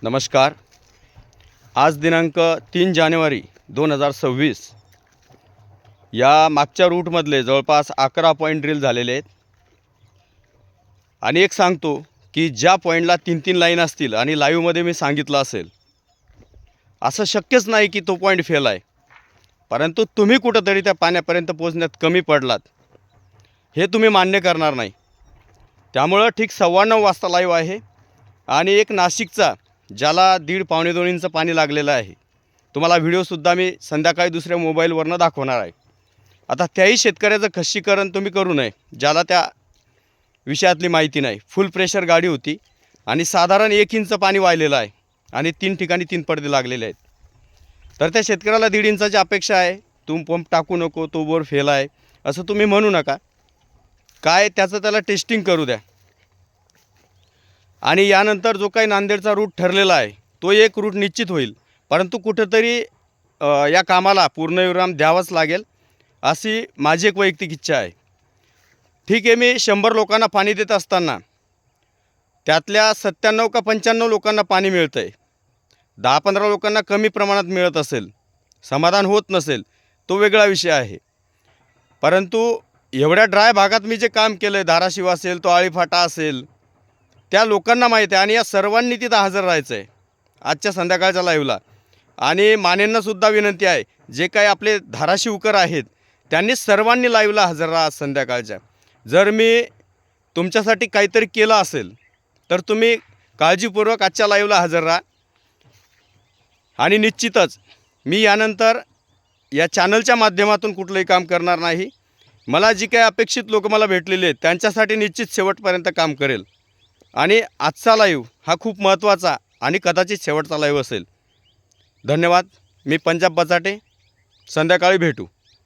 नमस्कार। आज दिनांक 3 जानेवारी 2026 या मागच्या रूटमधले जवळपास 11 पॉईंट ड्रिल झालेले आहेत। आणि एक सांगतो की ज्या पॉईंटला 3-3 लाईन असतील आणि लाईव्हमध्ये मी सांगितलं असेल, असं शक्यच नाही की तो पॉईंट फेल आहे, परंतु तुम्ही कुठंतरी त्या पाण्यापर्यंत पोहोचण्यात कमी पडलात हे तुम्ही मान्य करणार नाही। त्यामुळं ठीक 9:15 वाजता लाईव्ह आहे आणि एक नाशिकचा ज्याला 1.5-2 इंच पाणी लागलेलं आहे, तुम्हाला व्हिडिओसुद्धा मी संध्याकाळी दुसऱ्या मोबाईलवरनं दाखवणार आहे। आता त्याही शेतकऱ्याचं खच्चीकरण तुम्ही करू नये ज्याला त्या विषयातली माहिती नाही। फुल प्रेशर गाडी होती आणि साधारण 1 इंच पाणी वाहिलेलं आहे आणि 3 ठिकाणी 3 पडदे लागलेले आहेत। तर त्या शेतकऱ्याला 1.5 इंचाची अपेक्षा आहे, तू पंप टाकू नको, तो बोर फेल आहे असं तुम्ही म्हणू नका। काय त्याचं त्याला टेस्टिंग करू द्या। आणि यानंतर जो काही नांदेडचा रूट ठरलेला आहे तो एक रूट निश्चित होईल, परंतु कुठेतरी या कामाला पूर्णविराम द्यावाच लागेल अशी माझी एक वैयक्तिक इच्छा आहे। ठीक आहे, मी 100 लोकांना पाणी देत असताना त्यातल्या 97 का 95 लोकांना पाणी मिळतं आहे, 10-15 लोकांना कमी प्रमाणात मिळत असेल, समाधान होत नसेल, तो वेगळा विषय आहे। परंतु एवढ्या ड्राय भागात मी जे काम केलं आहे, धाराशिव असेल, तो आळीफाटा असेल, त्या लोकांना माहिती आहे आणि या सर्वांनी तिथं हजर राहायचं आहे आजच्या संध्याकाळच्या लाईव्हला। आणि मानेंनासुद्धा विनंती आहे, जे काही आपले धाराशिवकर आहेत त्यांनी सर्वांनी लाईव्हला हजर राहा संध्याकाळच्या। जर मी तुमच्यासाठी काहीतरी केलं असेल तर तुम्ही काळजीपूर्वक आजच्या लाईव्हला हजर राहा। आणि निश्चितच मी यानंतर या चॅनलच्या माध्यमातून कुठलंही काम करणार नाही। मला जी काही अपेक्षित लोक मला भेटलेले आहेत त्यांच्यासाठी निश्चित शेवटपर्यंत काम करेल। आणि आजचा लाईव्ह हा खूप महत्त्वाचा आणि कदाचित शेवटचा लाईव्ह असेल। धन्यवाद। मी पंजाब बचाटे, संध्याकाळी भेटू।